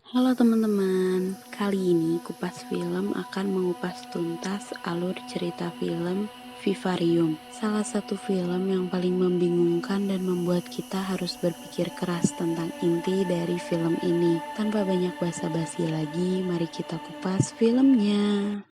Halo teman-teman, kali ini Kupas Film akan mengupas tuntas alur cerita film Vivarium, salah satu film yang paling membingungkan dan membuat kita harus berpikir keras tentang inti dari film ini. Tanpa banyak basa-basi lagi, mari kita kupas filmnya.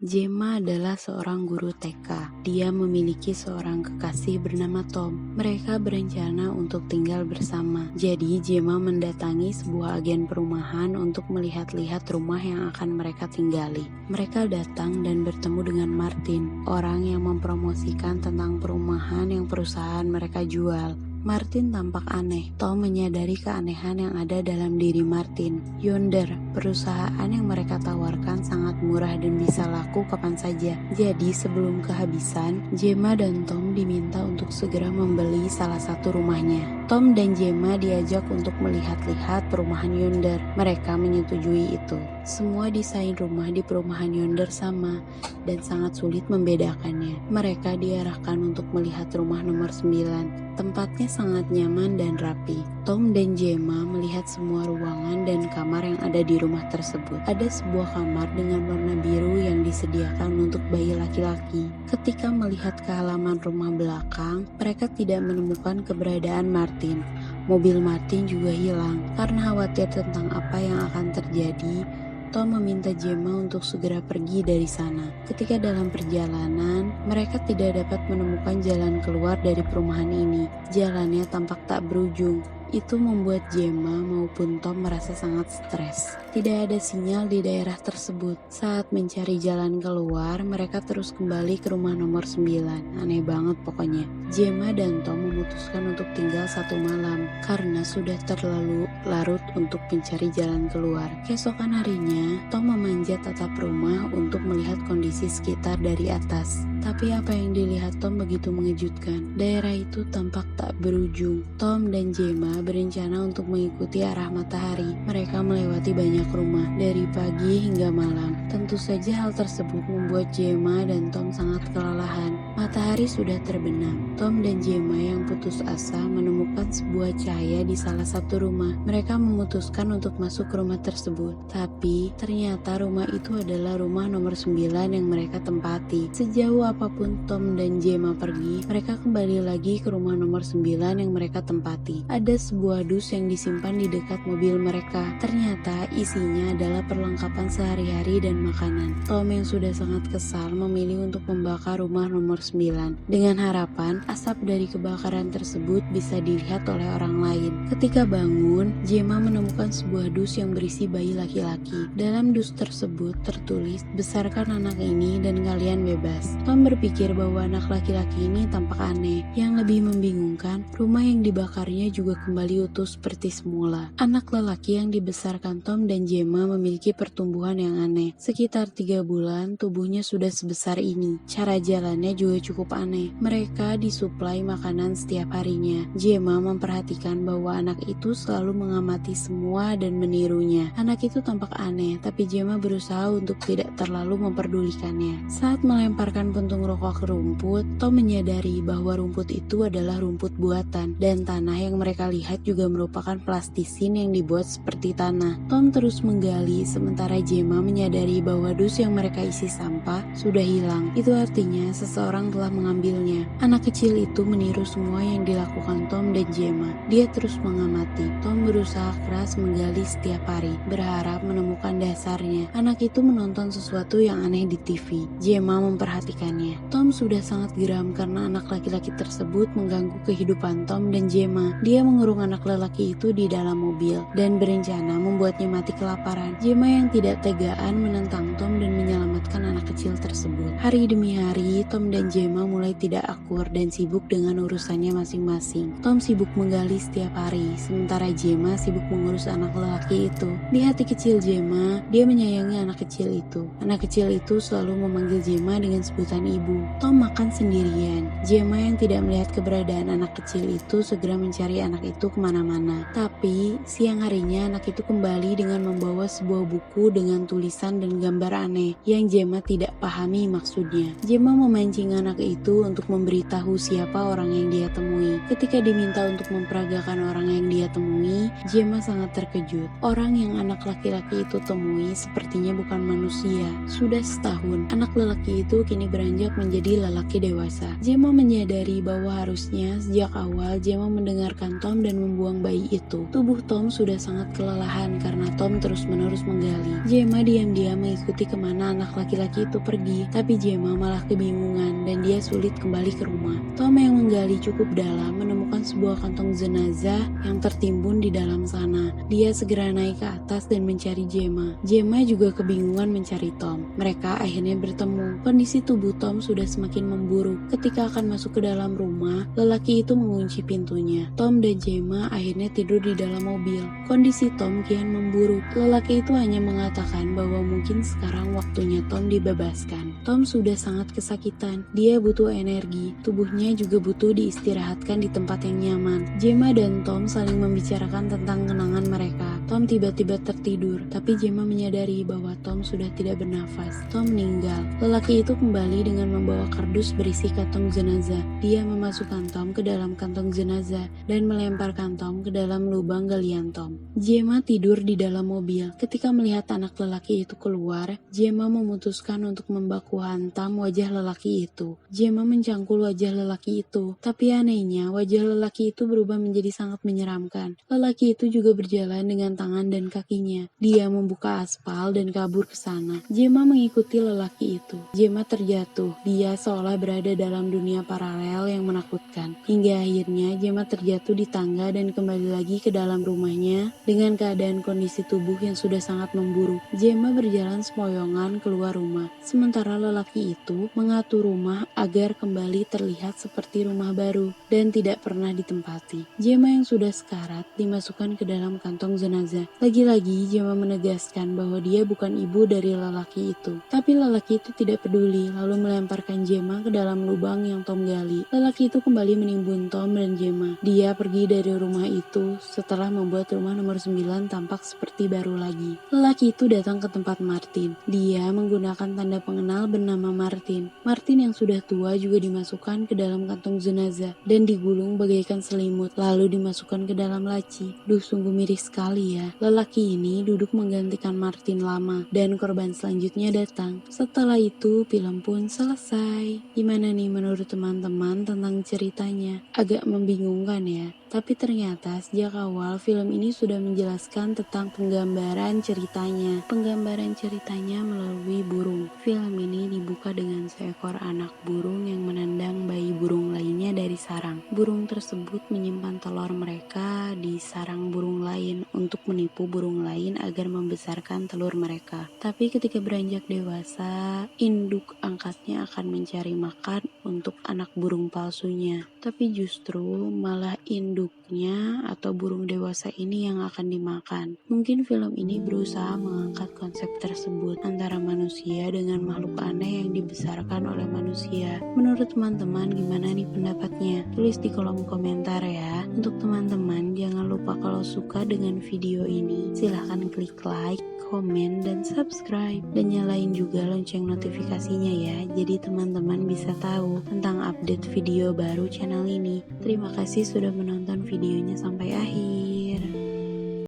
Gemma adalah seorang guru TK. Dia memiliki seorang kekasih bernama Tom. Mereka berencana untuk tinggal bersama. Jadi Gemma mendatangi sebuah agen perumahan untuk melihat-lihat rumah yang akan mereka tinggali. Mereka datang dan bertemu dengan Martin, orang yang mempromosikan tentang perumahan yang perusahaan mereka jual. Martin tampak aneh. Tom menyadari keanehan yang ada dalam diri Martin. Yonder, perusahaan yang mereka tawarkan sangat murah dan bisa laku kapan saja. Jadi sebelum kehabisan, Gemma dan Tom diminta untuk segera membeli salah satu rumahnya. Tom dan Gemma diajak untuk melihat-lihat perumahan Yonder. Mereka menyetujui itu. Semua desain rumah di perumahan Yonder sama dan sangat sulit membedakannya. Mereka diarahkan untuk melihat rumah nomor 9. Tempatnya sangat nyaman dan rapi. Tom dan Gemma melihat semua ruangan dan kamar yang ada di rumah tersebut. Ada sebuah kamar dengan warna biru yang disediakan untuk bayi laki-laki. Ketika melihat ke halaman rumah belakang, mereka tidak menemukan keberadaan Martin. Mobil Martin juga hilang. Karena khawatir tentang apa yang akan terjadi, Tom meminta Gemma untuk segera pergi dari sana. Ketika dalam perjalanan, mereka tidak dapat menemukan jalan keluar dari perumahan ini. Jalannya tampak tak berujung. Itu membuat Gemma maupun Tom merasa sangat stres. Tidak ada sinyal di daerah tersebut. Saat mencari jalan keluar, mereka terus kembali ke rumah nomor 9. Aneh banget pokoknya. Gemma dan Tom memutuskan untuk tinggal satu malam karena sudah terlalu larut untuk mencari jalan keluar. Keesokan harinya, Tom memanjat atap rumah untuk melihat kondisi sekitar dari atas. Tapi apa yang dilihat Tom begitu mengejutkan. Daerah itu tampak tak berujung. Tom dan Gemma berencana untuk mengikuti arah matahari. Mereka melewati banyak rumah dari pagi hingga malam. Tentu saja hal tersebut membuat Gemma dan Tom sangat kelelahan. Matahari sudah terbenam. Tom dan Gemma yang putus asa menemukan sebuah cahaya di salah satu rumah. Mereka memutuskan untuk masuk ke rumah tersebut. Tapi ternyata rumah itu adalah rumah nomor 9 yang mereka tempati. Sejauh apapun Tom dan Gemma pergi, mereka kembali lagi ke rumah nomor 9 yang mereka tempati. Ada sebuah dus yang disimpan di dekat mobil mereka. Ternyata isinya adalah perlengkapan sehari-hari dan makanan. Tom yang sudah sangat kesal memilih untuk membakar rumah nomor 9 dengan harapan asap dari kebakaran tersebut bisa dilihat oleh orang lain. Ketika bangun, Gemma menemukan sebuah dus yang berisi bayi laki-laki. Dalam dus tersebut tertulis, "Besarkan anak ini dan kalian bebas." Tom berpikir bahwa anak laki-laki ini tampak aneh. Yang lebih membingungkan, rumah yang dibakarnya juga kembali utuh seperti semula. Anak lelaki yang dibesarkan Tom dan Gemma memiliki pertumbuhan yang aneh. Sekitar 3 bulan, tubuhnya sudah sebesar ini. Cara jalannya juga cukup aneh. Mereka disuplai makanan setiap harinya. Gemma memperhatikan bahwa anak itu selalu mengamati semua dan menirunya. Anak itu tampak aneh, tapi Gemma berusaha untuk tidak terlalu memperdulikannya. Saat melemparkan puntung rokok ke rumput, Tom menyadari bahwa rumput itu adalah rumput buatan dan tanah yang mereka lihat juga merupakan plastisin yang dibuat seperti tanah. Tom terus menggali sementara Gemma menyadari bahwa dus yang mereka isi sampah sudah hilang. Itu artinya seseorang telah mengambilnya. Anak kecil itu meniru semua yang dilakukan Tom dan Gemma. Dia terus mengamati. Tom berusaha keras menggali setiap hari, berharap menemukan dasarnya. Anak itu menonton sesuatu yang aneh di TV. Gemma memperhatikannya. Tom sudah sangat geram karena anak laki-laki tersebut mengganggu kehidupan Tom dan Gemma. Dia mengurung anak lelaki itu di dalam mobil dan berencana membuatnya mati kelaparan. Gemma yang tidak tegaan menentang Tom dan menyelamatkan anak kecil tersebut. Hari demi hari, Tom dan Gemma mulai tidak akur dan sibuk dengan urusannya masing-masing. Tom sibuk menggali setiap hari, sementara Gemma sibuk mengurus anak lelaki itu. Di hati kecil Gemma, dia menyayangi anak kecil itu. Anak kecil itu selalu memanggil Gemma dengan sebutan ibu. Tom makan sendirian. Gemma yang tidak melihat keberadaan anak kecil itu segera mencari anak itu kemana-mana. Tapi siang harinya anak itu kembali dengan membawa sebuah buku dengan tulisan dan gambar aneh yang Gemma tidak pahami maksudnya. Gemma memancing anak itu untuk memberitahu siapa orang yang dia temui. Ketika diminta untuk memperagakan orang yang dia temui, Gemma sangat terkejut. Orang yang anak laki-laki itu temui sepertinya bukan manusia. Sudah setahun, anak lelaki itu kini beranjak menjadi lelaki dewasa. Gemma menyadari bahwa harusnya sejak awal Gemma mendengarkan Tom dan membuang bayi itu. Tubuh Tom sudah sangat kelelahan karena Tom terus-menerus menggali. Gemma diam-diam mengikuti kemana anak laki-laki itu pergi, tapi Gemma malah kebingungan dan dia sulit kembali ke rumah. Tom yang menggali cukup dalam menemukan sebuah kantong jenazah yang tertimbun di dalam sana. Dia segera naik ke atas dan mencari Gemma. Gemma juga kebingungan mencari Tom. Mereka akhirnya bertemu. Kondisi tubuh Tom sudah semakin memburuk. Ketika akan masuk ke dalam rumah, lelaki itu mengunci pintunya. Tom dan Gemma akhirnya tidur di dalam mobil. Kondisi Tom kian memburuk. Lelaki itu hanya mengatakan bahwa mungkin sekarang waktunya Tom dibebaskan. Tom sudah sangat kesakitan. Dia butuh energi. Tubuhnya juga butuh diistirahatkan di tempat yang nyaman. Gemma dan Tom saling membicarakan tentang kenangan mereka. Tom tiba-tiba tertidur, tapi Gemma menyadari bahwa Tom sudah tidak bernafas. Tom meninggal. Lelaki itu kembali dengan membawa kardus berisi kantong jenazah. Dia memasukkan Tom ke dalam kantong jenazah dan melemparkan Tom ke dalam lubang galian Tom. Gemma tidur di dalam mobil. Ketika melihat anak lelaki itu keluar, Gemma memutuskan untuk membaku hantam wajah lelaki itu. Gemma mencangkul wajah lelaki itu, tapi anehnya wajah lelaki itu berubah menjadi sangat menyeramkan. Lelaki itu juga berjalan dengan tangan dan kakinya. Dia membuka aspal dan kabur ke sana. Gemma mengikuti lelaki itu. Gemma terjatuh. Dia seolah berada dalam dunia paralel yang menakutkan. Hingga akhirnya Gemma terjatuh di tangga dan kembali lagi ke dalam rumahnya dengan keadaan kondisi tubuh yang sudah sangat memburuk. Gemma berjalan sempoyongan keluar rumah. Sementara lelaki itu mengatur rumah agar kembali terlihat seperti rumah baru dan tidak pernah ditempati. Gemma yang sudah sekarat dimasukkan ke dalam kantong jenazah. Lagi-lagi Gemma menegaskan bahwa dia bukan ibu dari lelaki itu. Tapi lelaki itu tidak peduli, lalu melemparkan Gemma ke dalam lubang yang Tom gali. Lelaki itu kembali menimbun Tom dan Gemma. Dia pergi dari rumah itu setelah membuat rumah nomor 9 tampak seperti baru lagi. Lelaki itu datang ke tempat Martin. Dia menggunakan tanda pengenal bernama Martin. Martin yang sudah tua juga dimasukkan ke dalam kantong jenazah dan digulung bagaikan selimut, lalu dimasukkan ke dalam laci. Duh, sungguh miris sekali ya. Lelaki ini duduk menggantikan Martin lama dan korban selanjutnya datang. Setelah itu film pun selesai. Gimana nih menurut teman-teman tentang ceritanya? Agak membingungkan ya. Tapi ternyata sejak awal film ini sudah menjelaskan tentang penggambaran ceritanya. Penggambaran ceritanya melalui burung. Film ini dibuka dengan seekor anak burung yang menendang bayi burung lainnya dari sarang. Burung tersebut menyimpan telur mereka di sarang burung lain untuk menipu burung lain agar membesarkan telur mereka. Tapi ketika beranjak dewasa, induk angkatnya akan mencari makan untuk anak burung palsunya. Tapi justru malah induknya atau burung dewasa ini yang akan dimakan. Mungkin film ini berusaha mengangkat konsep tersebut antara manusia dengan makhluk aneh yang dibesarkan oleh manusia. Menurut teman-teman gimana nih pendapatnya? Tulis di kolom komentar ya. Untuk teman-teman jangan lupa kalau suka dengan video ini, silahkan klik like, komen, dan subscribe. Dan nyalain juga lonceng notifikasinya ya, jadi teman-teman bisa tahu tentang update video baru channel ini. Terima kasih sudah menonton videonya sampai akhir.